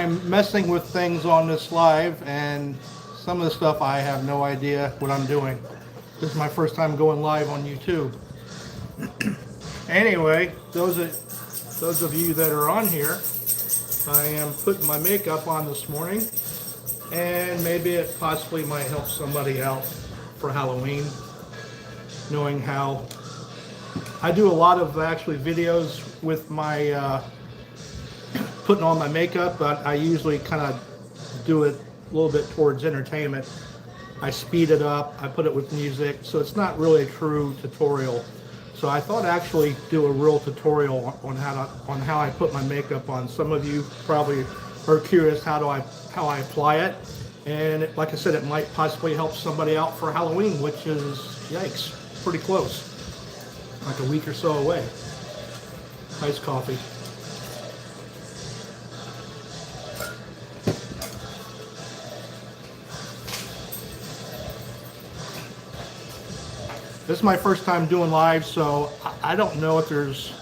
I'm messing with things on this live, and some of the stuff I have no idea what I'm doing. This is my first time going live on YouTube. Anyway, those of you that are on here, I am putting my makeup on this morning, and maybe it possibly might help somebody out for Halloween, knowing how I do a lot of actually videos with my putting on my makeup, but I usually kind of do it a little bit towards entertainment. I speed it up, I put it with music, so it's not really a true tutorial. So I thought I'd actually do a real tutorial on how I put my makeup on. Some of you probably are curious how I apply it, and like I said, it might possibly help somebody out for Halloween, which is, yikes, pretty close, like a week or so away. Iced coffee. This is my first time doing live, so I don't know if there's...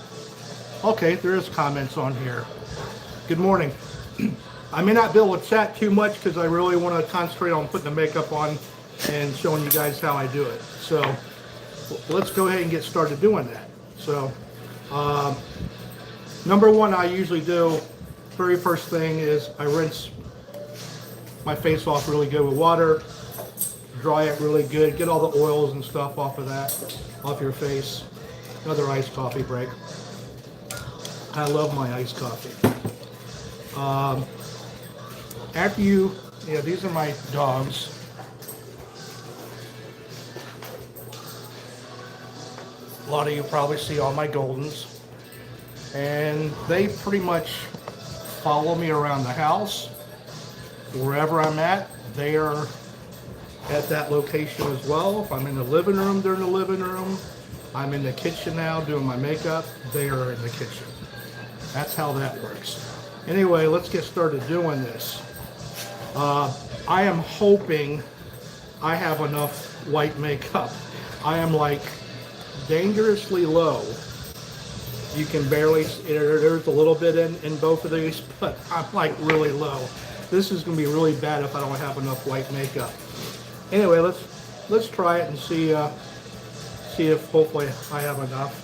Okay, there is comments on here. Good morning. I may not be able to chat too much because I really want to concentrate on putting the makeup on and showing you guys how I do it. So let's go ahead and get started doing that. So number one I usually do, very first thing is I rinse my face off really good with water. Dry it really good, get all the oils and stuff off of that, off your face. Another iced coffee break. I love my iced coffee. After you, yeah, these are my dogs. A lot of you probably see all my Goldens. And they pretty much follow me around the house. Wherever I'm at, they are at that location as well. If I'm in the living room, they're in the living room. I'm in the kitchen now doing my makeup, they are in the kitchen. That's how that works. Anyway, let's get started doing this. I am hoping I have enough white makeup. I am like dangerously low. You can barely, there's a little bit in both of these, but I'm like really low. This is gonna be really bad if I don't have enough white makeup. Anyway, let's try it and see if hopefully I have enough.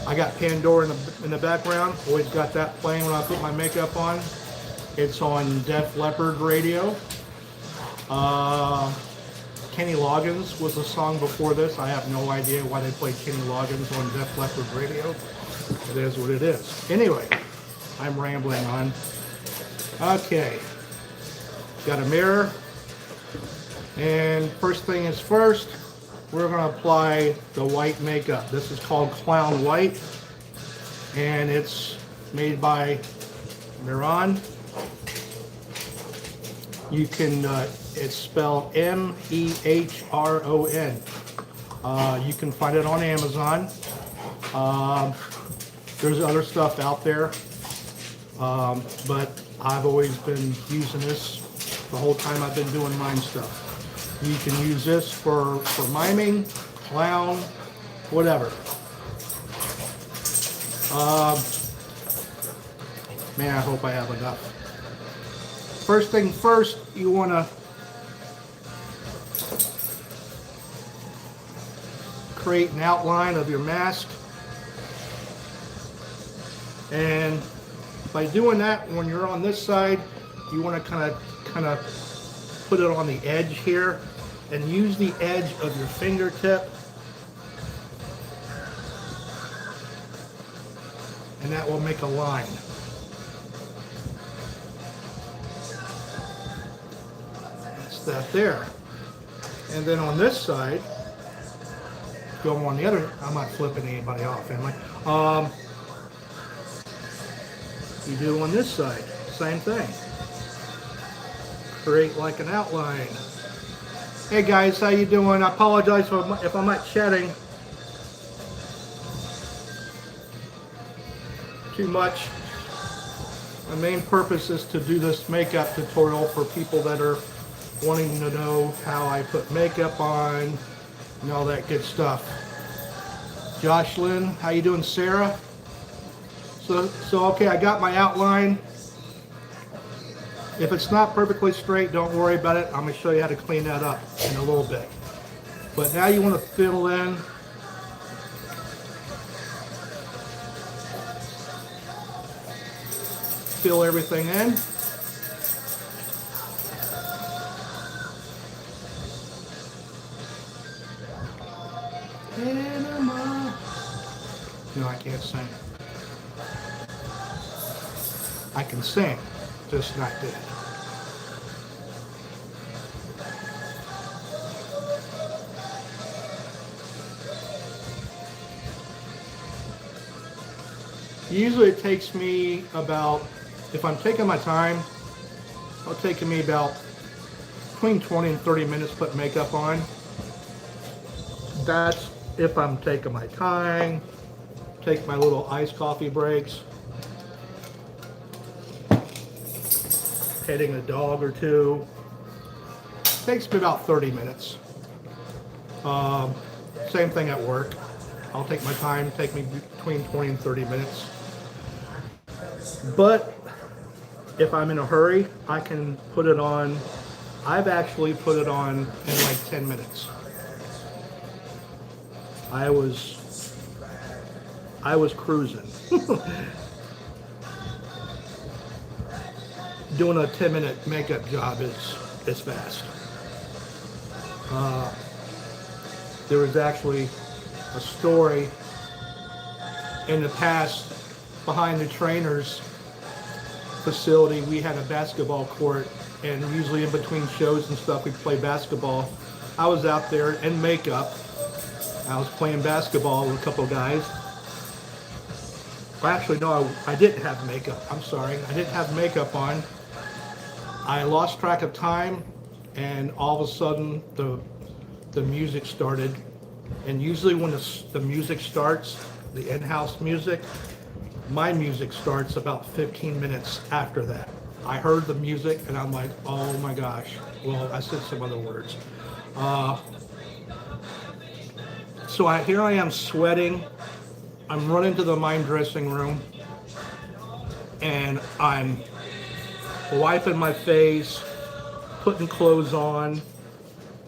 I got Pandora in the background. Always got that playing when I put my makeup on. It's on Def Leppard radio. Kenny Loggins was the song before this. I have no idea why they played Kenny Loggins on Def Leppard radio. It is what it is. Anyway, I'm rambling on. Okay, got a mirror. And first thing is first, we're going to apply the white makeup. This is called Clown White, and it's made by Miron. You can, it's spelled M-E-H-R-O-N. You can find it on Amazon. There's other stuff out there, but I've always been using this the whole time I've been doing mime stuff. You can use this for miming, clown, whatever. Man, I hope I have enough. First thing first, you want to create an outline of your mask. And by doing that, when you're on this side, you want to kind of put it on the edge here. And use the edge of your fingertip, and that will make a line. That's that there. And then on this side, go on the other, I'm not flipping anybody off, am I? You do on this side, same thing. Create like an outline. Hey guys, how you doing? I apologize if I'm not chatting too much. My main purpose is to do this makeup tutorial for people that are wanting to know how I put makeup on and all that good stuff. Jocelyn, how you doing, Sarah? So okay, I got my outline. If it's not perfectly straight, don't worry about it. I'm going to show you how to clean that up in a little bit. But now you want to fill in fill everything in. Panama. No, I can't sing. I can sing, just not good. Usually it takes me about, if I'm taking my time, it'll take me about between 20 and 30 minutes to put makeup on. That's if I'm taking my time, take my little iced coffee breaks, petting a dog or two. Takes me about 30 minutes. Same thing at work. I'll take my time, take me between 20 and 30 minutes. But if I'm in a hurry, I can put it on. I've actually put it on in like 10 minutes. I was cruising. Doing a 10-minute makeup job is fast. There was actually a story in the past behind the trainer's facility. We had a basketball court, and usually in between shows and stuff, we'd play basketball. I was out there in makeup. I was playing basketball with a couple guys. Well, actually, no, I didn't have makeup. I'm sorry. I didn't have makeup on. I lost track of time, and all of a sudden, the music started. And usually when the music starts, the in-house music, my music starts about 15 minutes after that. I heard the music, and I'm like, oh my gosh. Well, I said some other words. So here I am sweating. I'm running to the mime dressing room, and I'm wiping my face, putting clothes on,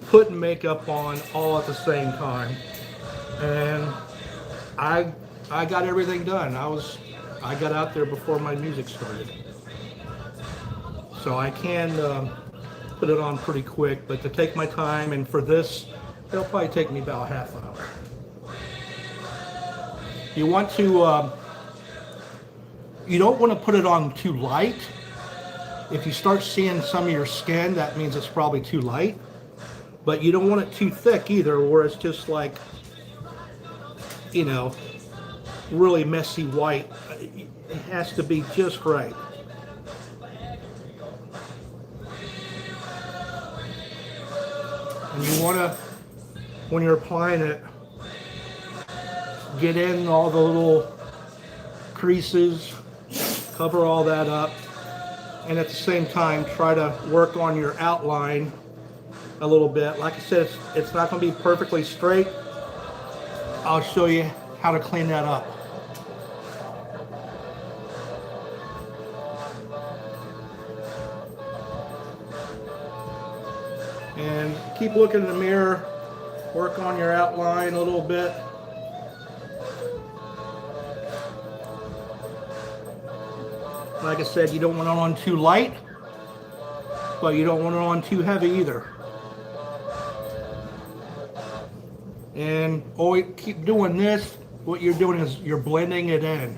putting makeup on, all at the same time. And I got everything done. I got out there before my music started. So I can put it on pretty quick, but to take my time, and for this, it'll probably take me about half an hour. You want to, you don't want to put it on too light. If you start seeing some of your skin, that means it's probably too light. But you don't want it too thick either, where it's just like, you know, really messy white. It has to be just right. And you want to, when you're applying it, get in all the little creases, cover all that up, and at the same time try to work on your outline a little bit. Like I said, it's not going to be perfectly straight. I'll show you how to clean that up. And keep looking in the mirror, work on your outline a little bit. Like I said, you don't want it on too light, but you don't want it on too heavy either. And always keep doing this. What you're doing is you're blending it in.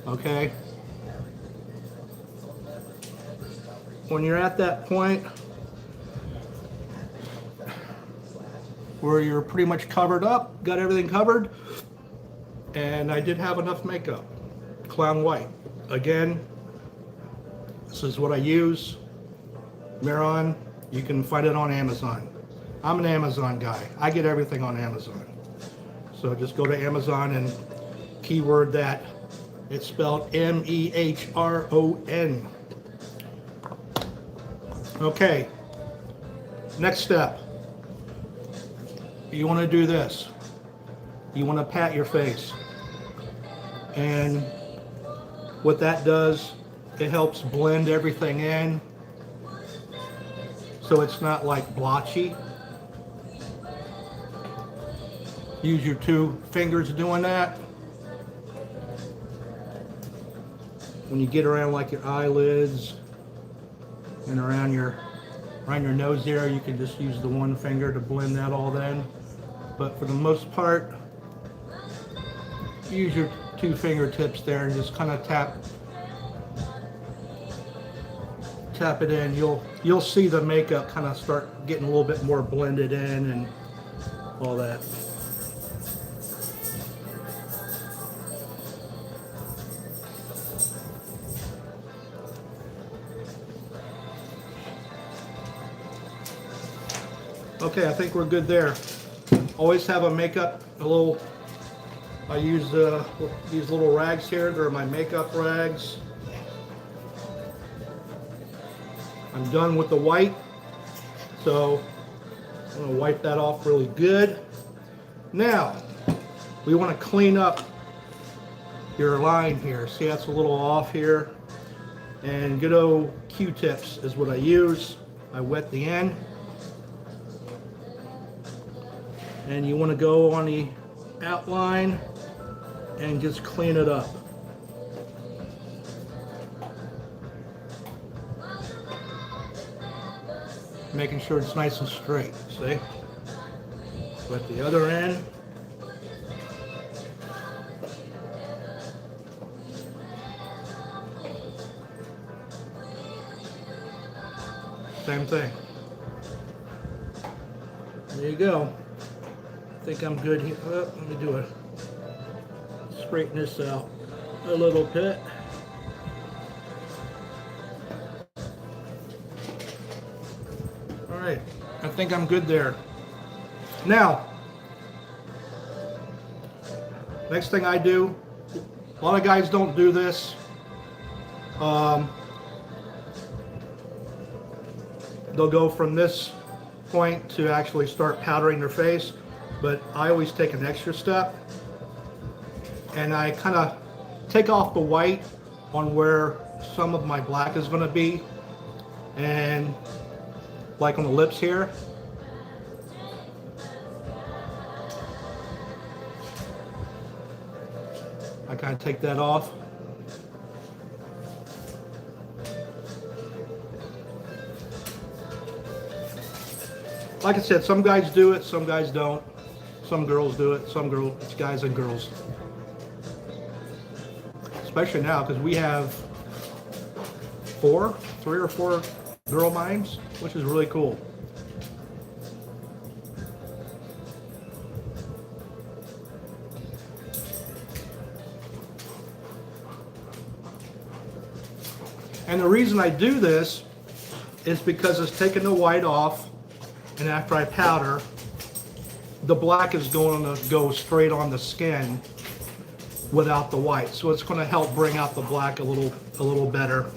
Okay? When you're at that point where you're pretty much covered up, got everything covered, and I did have enough makeup. Clown white. Again, this is what I use. Miron, you can find it on Amazon. I'm an Amazon guy. I get everything on Amazon. So just go to Amazon and keyword that. It's spelled M-E-H-R-O-N. Okay. Next step. You want to do this. You want to pat your face. And what that does It helps blend everything in so it's not like blotchy. Use your 2 fingers doing that. When you get around like your eyelids and around your nose there, you can just use the 1 finger to blend that all in. But for the most part, use your 2 fingertips there and just kind of tap it in. You'll see the makeup kind of start getting a little bit more blended in and all that. Okay, I think we're good there. Always have a makeup, I use these little rags here. They're my makeup rags. I'm done with the white, so I'm going to wipe that off really good. Now, we want to clean up your line here. See, that's a little off here. And good old Q-tips is what I use. I wet the end. And you want to go on the outline and just clean it up. Making sure it's nice and straight, see? Wet the other end. Same thing. There you go. I think I'm good here. Oh, let me do it. Straighten this out a little bit. All right, I think I'm good there. Now, next thing I do, a lot of guys don't do this. They'll go from this point to actually start powdering their face, but I always take an extra step and I kind of take off the white on where some of my black is going to be, and like on the lips here, I kind of take that off. Like I said, some guys do it, some guys don't. Some girls do it, it's guys and girls. Especially now, because we have 3 or 4 girl mimes, which is really cool. And the reason I do this is because it's taking the white off, and after I powder, the black is going to go straight on the skin without the white. So it's going to help bring out the black a little better.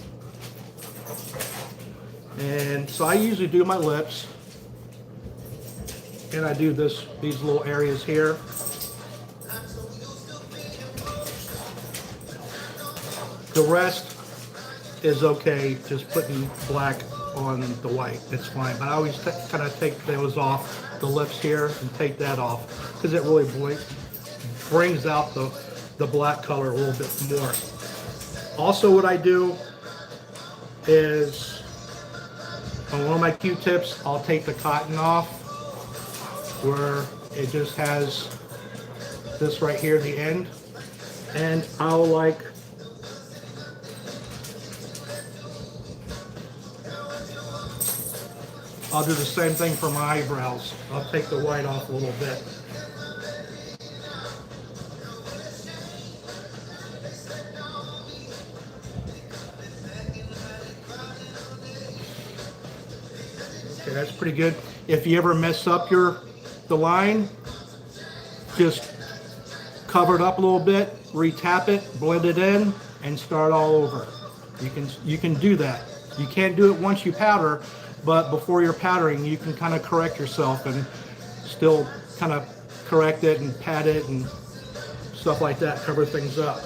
And so I usually do my lips, and I do these little areas here. The rest is okay, just putting black on the white, it's fine. But I always kind of take those off, the lips here, and take that off, because it really brings out the black color a little bit more. Also, what I do is, on one of my Q-tips, I'll take the cotton off, where it just has this right here, the end, and I'll do the same thing for my eyebrows. I'll take the white off a little bit. Okay, that's pretty good. If you ever mess up the line, just cover it up a little bit, re-tap it, blend it in, and start all over. You can do that. You can't do it once you powder, but before you're powdering, you can kind of correct yourself and still kind of correct it and pat it and stuff like that, cover things up.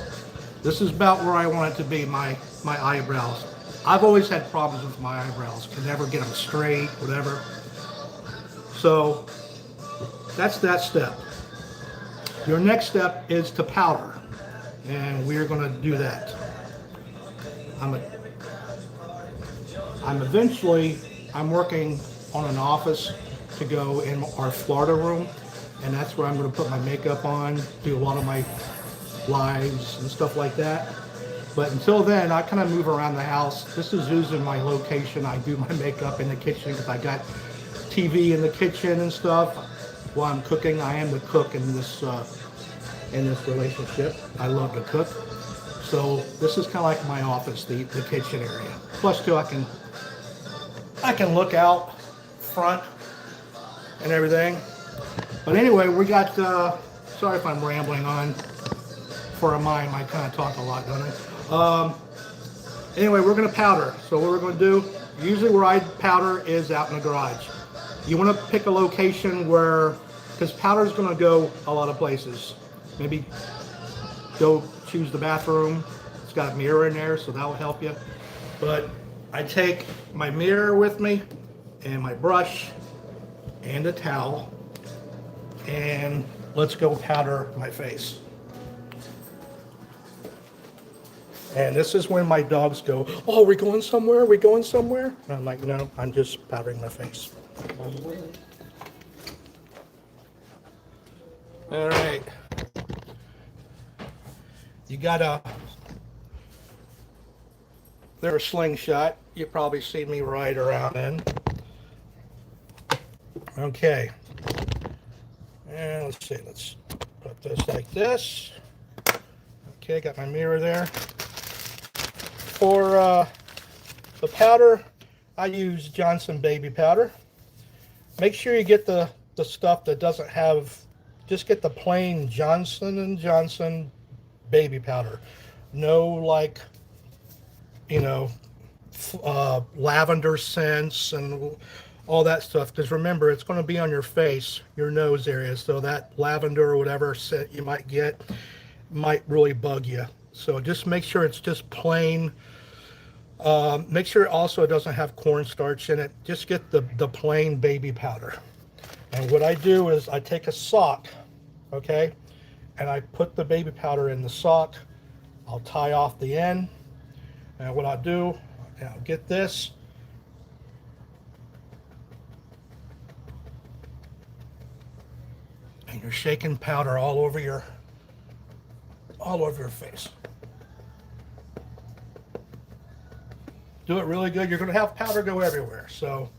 This is about where I want it to be. My my eyebrows. I've always had problems with my eyebrows. Can never get them straight, whatever. So that's that step. Your next step is to powder, and we're going to do that. I'm working on an office to go in our Florida room, and that's where I'm going to put my makeup on, do a lot of my lives and stuff like that. But until then, I kind of move around the house. This is usually my location. I do my makeup in the kitchen because I got TV in the kitchen and stuff. While I'm cooking, I am the cook in this relationship. I love to cook. So this is kind of like my office, the kitchen area. Plus too, I can look out front and everything. But anyway, we got, sorry if I'm rambling on. For a mime, I kind of talk a lot, don't I? Anyway, we're going to powder. So what we're going to do, usually where I powder is out in the garage. You want to pick a location where, because powder is going to go a lot of places. Maybe go choose the bathroom. It's got a mirror in there, so that will help you. But I take my mirror with me and my brush and a towel, and let's go powder my face. And this is when my dogs go, "Oh, we're going somewhere? We're going somewhere?" And I'm like, "No, I'm just powdering my face." All right. You got they're a slingshot. You probably see me ride around in. Okay. And let's see, let's put this like this. Okay, got my mirror there. For the powder, I use Johnson baby powder. Make sure you get the stuff that doesn't have, just get the plain Johnson & Johnson baby powder. No, like, you know, lavender scents and all that stuff, because remember, it's going to be on your face, your nose area, so that lavender or whatever scent you might get might really bug you. So just make sure it's just plain. Make sure also it doesn't have cornstarch in it. Just get the plain baby powder. And what I do is I take a sock, okay, and I put the baby powder in the sock. I'll tie off the end. And what I'll do, I'll get this. And you're shaking powder all over your face. Do it really good. You're going to have powder go everywhere. So,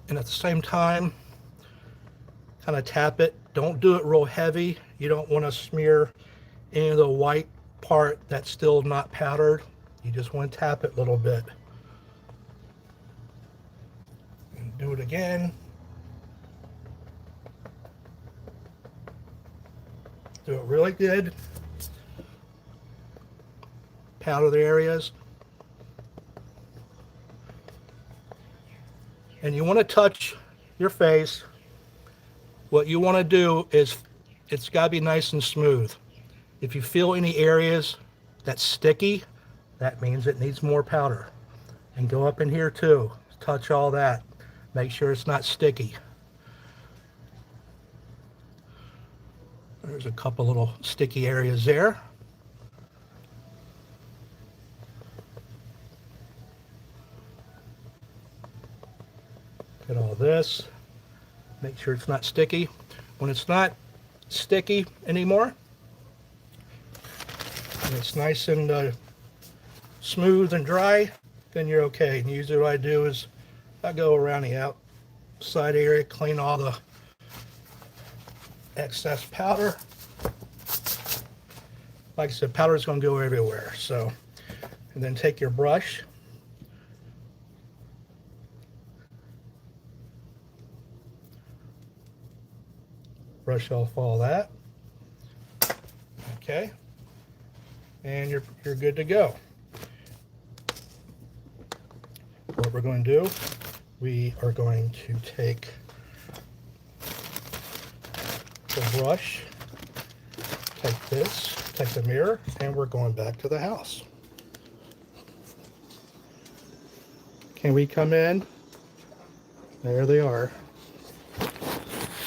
and at the same time, kind of tap it. Don't do it real heavy. You don't want to smear any of the white part that's still not powdered. You just want to tap it a little bit. And do it again. Do it really good. Powder the areas. And you want to touch your face. What you want to do is, it's got to be nice and smooth. If you feel any areas that's sticky, that means it needs more powder. And go up in here too. Touch all that. Make sure it's not sticky. There's a couple little sticky areas there. Get all this. Make sure it's not sticky. When it's not sticky anymore, and it's nice and smooth and dry, then you're okay. And usually what I do is I go around the outside area, clean all the excess powder. Like I said, powder is going to go everywhere. So, and then take your brush. Brush off all that. Okay. And you're good to go. What we're going to do, we are going to take the brush, take this, take the mirror, and we're going back to the house. Can we come in? There they are.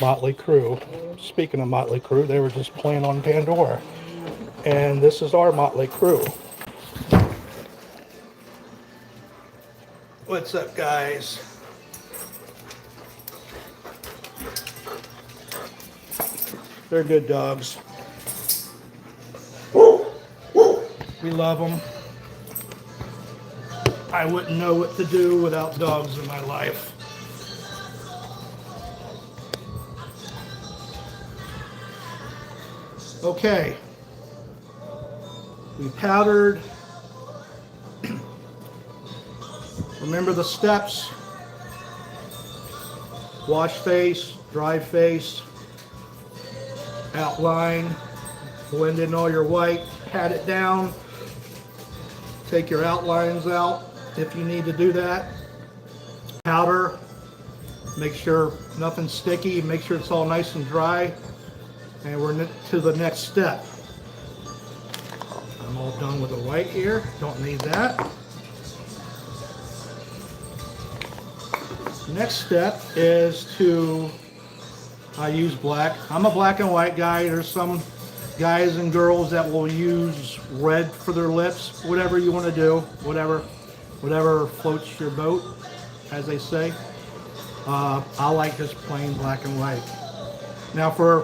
Motley Crue. Speaking of Motley Crue, they were just playing on Pandora. And this is our Motley Crue. What's up, guys? They're good dogs. We love them. I wouldn't know what to do without dogs in my life. Okay. We powdered. Remember the steps. Wash face, dry face, outline, blend in all your white, pat it down, take your outlines out if you need to do that. Powder, make sure nothing's sticky, make sure it's all nice and dry, and we're to the next step. I'm all done with the white here, don't need that. Next step is I use black. I'm a black and white guy. There's some guys and girls that will use red for their lips. Whatever you want to do, whatever floats your boat, as they say. I like just plain black and white. Now for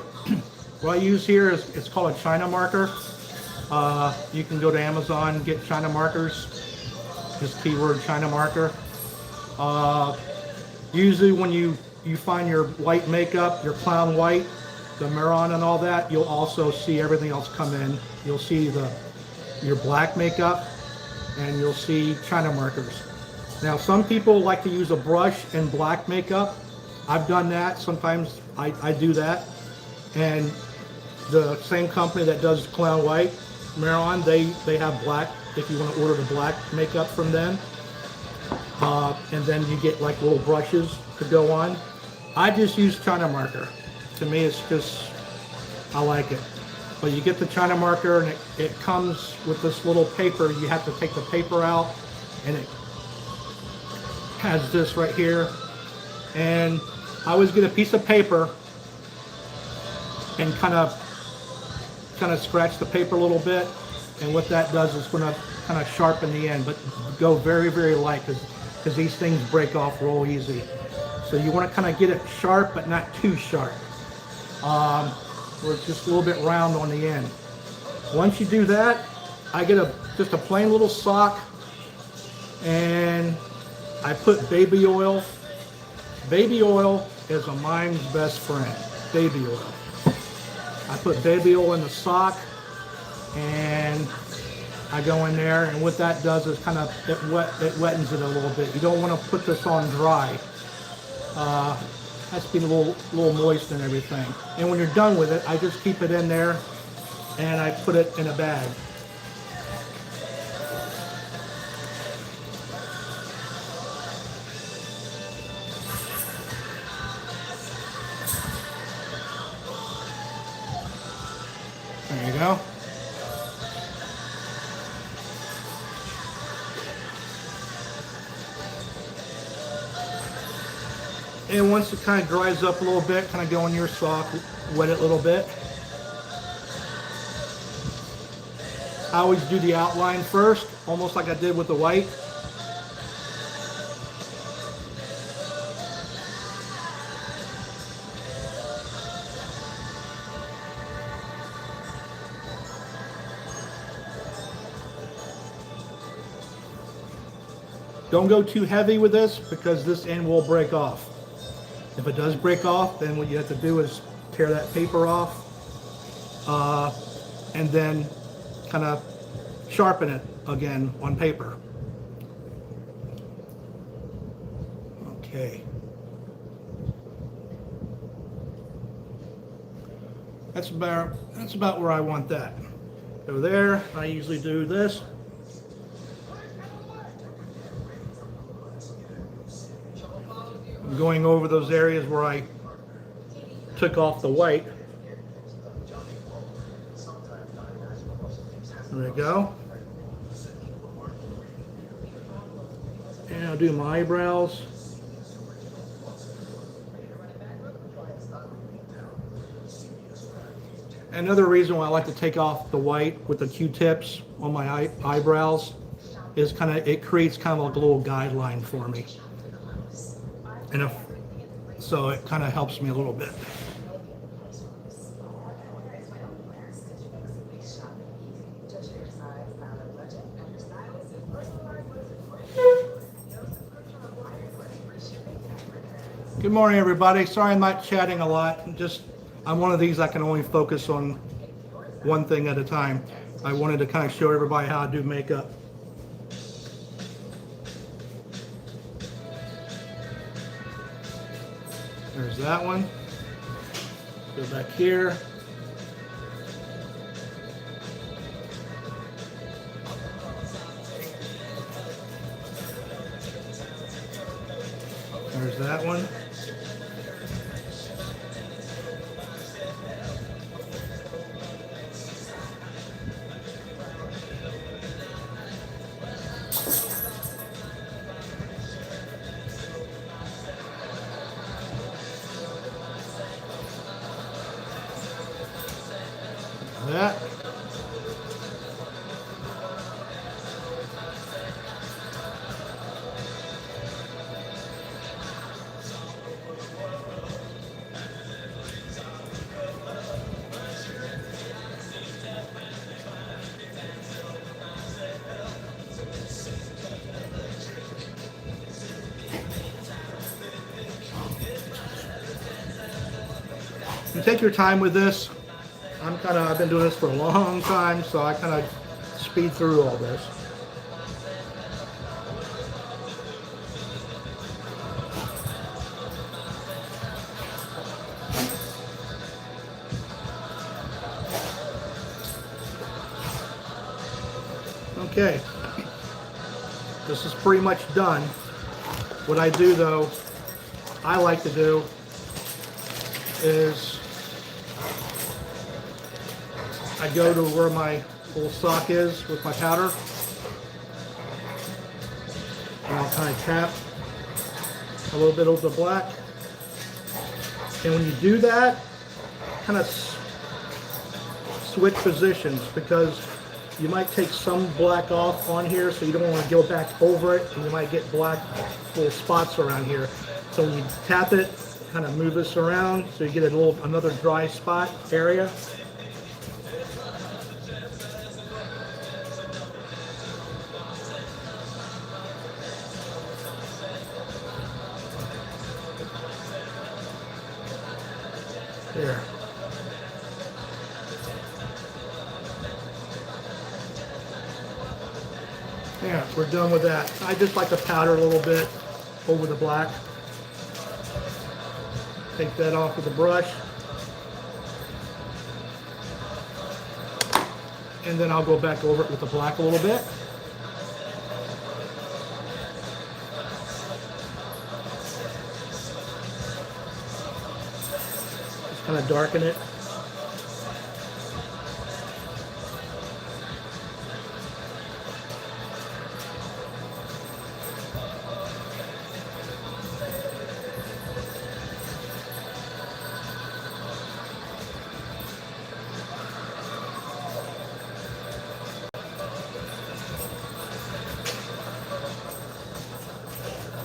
what I use here is it's called a China marker. You can go to Amazon and get China markers. Just keyword China marker. Usually when you find your white makeup, your clown white, the Maron and all that, you'll also see everything else come in. You'll see your black makeup, and you'll see China markers. Now some people like to use a brush and black makeup. I've done that. Sometimes I do that. And the same company that does clown white, Maron, they have black if you want to order the black makeup from them. And then you get like little brushes to go on. I just use China marker. To me, it's just, I like it. But you get the China marker and it comes with this little paper. You have to take the paper out, and it has this right here. And I always get a piece of paper and kind of scratch the paper a little bit. And what that does is going to kind of sharpen the end, but go very, very light because these things break off real easy. So you want to kind of get it sharp, but not too sharp. Where it's just a little bit round on the end. Once you do that, I get just a plain little sock, and I put baby oil. Baby oil is a mime's best friend. Baby oil. I put baby oil in the sock, and I go in there, and what that does is kind of, it wettens it a little bit. You don't want to put this on dry. Has to be a little moist and everything. And when you're done with it, I just keep it in there, and I put it in a bag. There you go. And once it kind of dries up a little bit, kind of go in your sock, wet it a little bit. I always do the outline first, almost like I did with the white. Don't go too heavy with this because this end will break off. If it does break off, then what you have to do is tear that paper off and then kind of sharpen it again on paper. Okay. That's about where I want that. Over there, I usually do this. I'm going over those areas where I took off the white. go. And I'll do my eyebrows. Another reason why I like to take off the white with the Q-tips on my eyebrows is it creates kind of like a little guideline for me. And so it kind of helps me a little bit. Good morning, everybody. Sorry I'm not chatting a lot. I'm one of these that can only focus on one thing at a time. I wanted to kind of show everybody how to do makeup. There's that one. Go back here. There's that one. That. You take your time with this. I've been doing this for a long time, so I kind of speed through all this. Okay, this is pretty much done. What I do though, I like to do is I go to where my little sock is with my powder, and I'll kind of tap a little bit over the black. And when you do that, kind of switch positions, because you might take some black off on here, so you don't want to go back over it, and you might get black little spots around here. So when you tap it, kind of move this around so you get another dry spot area. There. Yeah, we're done with that. I just like to powder a little bit over the black. Take that off with a brush. And then I'll go back over it with the black a little bit. Just kind of darken it.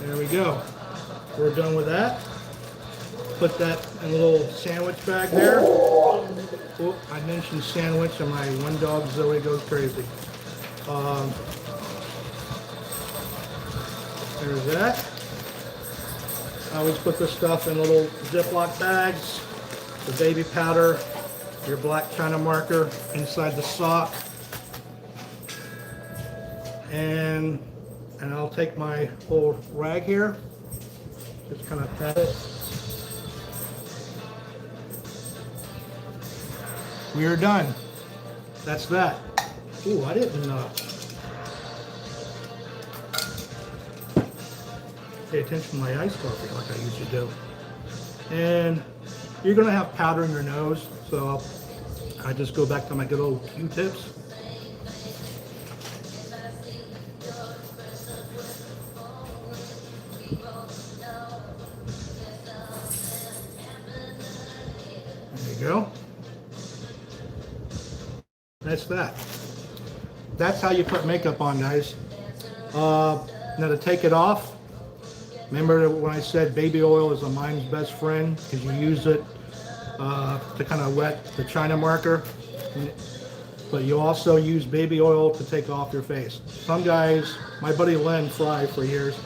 There we go. We're done with that. Put that in a little sandwich bag there. Oh, I mentioned sandwich and my one dog Zoe goes crazy. There's that. I always put this stuff in little Ziploc bags. The baby powder, your black China marker inside the sock. And I'll take my little rag here, just kind of pat it. We are done. That's that. Ooh, I didn't pay attention to my iced coffee like I usually do. And you're gonna have powder in your nose, so I just go back to my good old Q-tips. go. That's that. That's how you put makeup on, guys. Now to take it off, remember when I said baby oil is a mind's best friend because you use it to kind of wet the China marker, but you also use baby oil to take off your face. Some guys, my buddy Len Fry for years,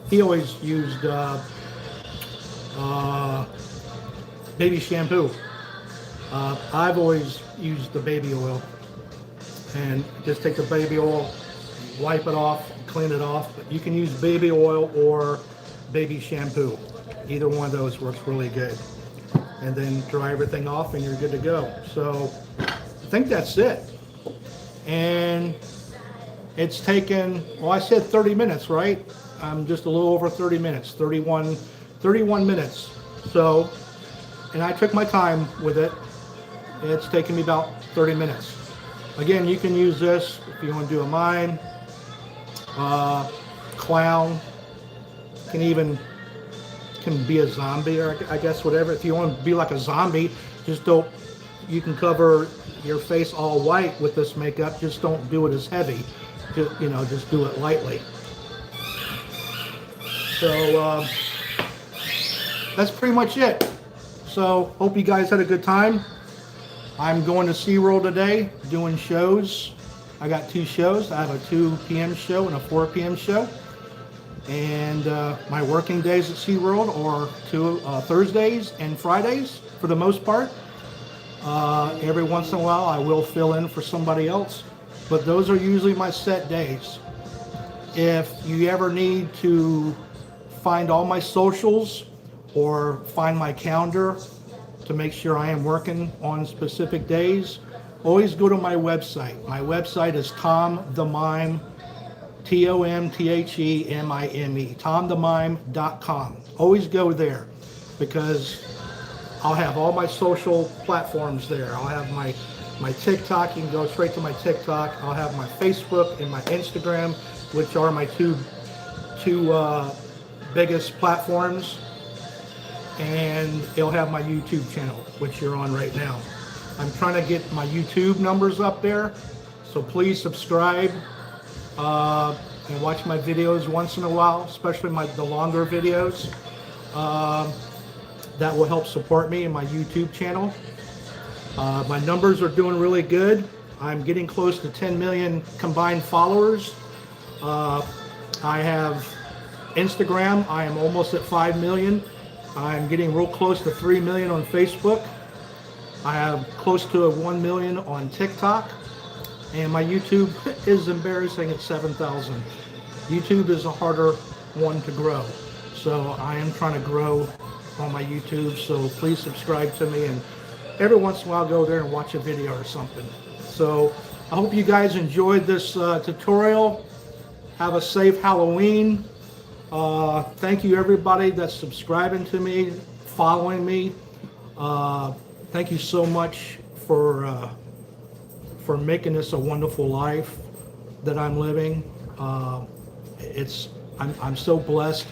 he always used baby shampoo. I've always used the baby oil, and just take the baby oil, wipe it off, clean it off. But you can use baby oil or baby shampoo. Either one of those works really good. And then dry everything off and you're good to go. So I think that's it. And it's taken, well, I said 30 minutes, right? I'm just a little over 30 minutes, 31 minutes. So, and I took my time with it. It's taken me about 30 minutes. Again, you can use this if you want to do a mime, clown, can be a zombie, or I guess whatever. If you want to be like a zombie, just don't, you can cover your face all white with this makeup, just don't do it as heavy. Just, you know, just do it lightly. So that's pretty much it. So hope you guys had a good time. I'm going to SeaWorld today doing shows. I got 2 shows. I have a 2 p.m. show and a 4 p.m. show. And my working days at SeaWorld are Thursdays and Fridays for the most part. Every once in a while I will fill in for somebody else, but those are usually my set days. If you ever need to find all my socials or find my calendar to make sure I am working on specific days, always go to my website. My website is Tomthemime, Tomthemime, tomthemime.com. Always go there because I'll have all my social platforms there. I'll have my TikTok. You can go straight to my TikTok. I'll have my Facebook and my Instagram, which are my two biggest platforms. And it'll have my YouTube channel, which you're on right now. I'm trying to get my YouTube numbers up there, so please subscribe and watch my videos once in a while, especially the longer videos. That will help support me in my YouTube channel. My numbers are doing really good. I'm getting close to 10 million combined followers. I have Instagram. I am almost at 5 million. I'm getting real close to 3 million on Facebook. I have close to 1 million on TikTok. And my YouTube is embarrassing at 7,000. YouTube is a harder one to grow. So I am trying to grow on my YouTube. So please subscribe to me, and every once in a while go there and watch a video or something. So I hope you guys enjoyed this tutorial. Have a safe Halloween. Thank you everybody that's subscribing to me, following me. Thank you so much for making this a wonderful life that I'm living. I'm so blessed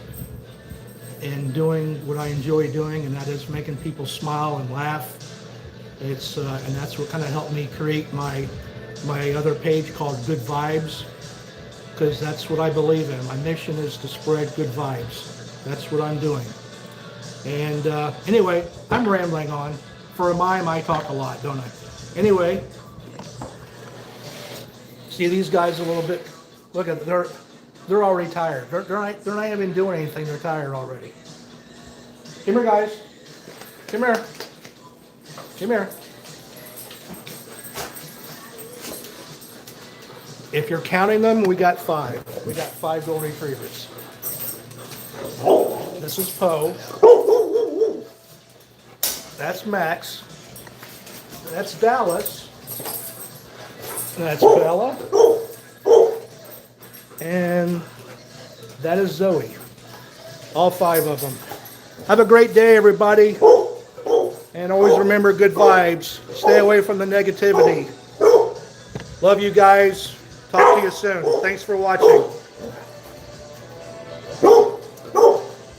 in doing what I enjoy doing, and that is making people smile and laugh. And that's what kind of helped me create my other page called Good Vibes, because that's what I believe in. My mission is to spread good vibes. That's what I'm doing. And anyway, I'm rambling on. For a mime, I talk a lot, don't I? Anyway, see these guys a little bit. Look at they're already tired. They're not even doing anything. They're tired already. Come here, guys. Come here. Come here. If you're counting them, we got 5. We got 5 golden retrievers. This is Poe. That's Max. That's Dallas. That's Bella. And that is Zoe. All 5 of them. Have a great day, everybody. And always remember good vibes. Stay away from the negativity. Love you guys. Talk to you soon. Thanks for watching.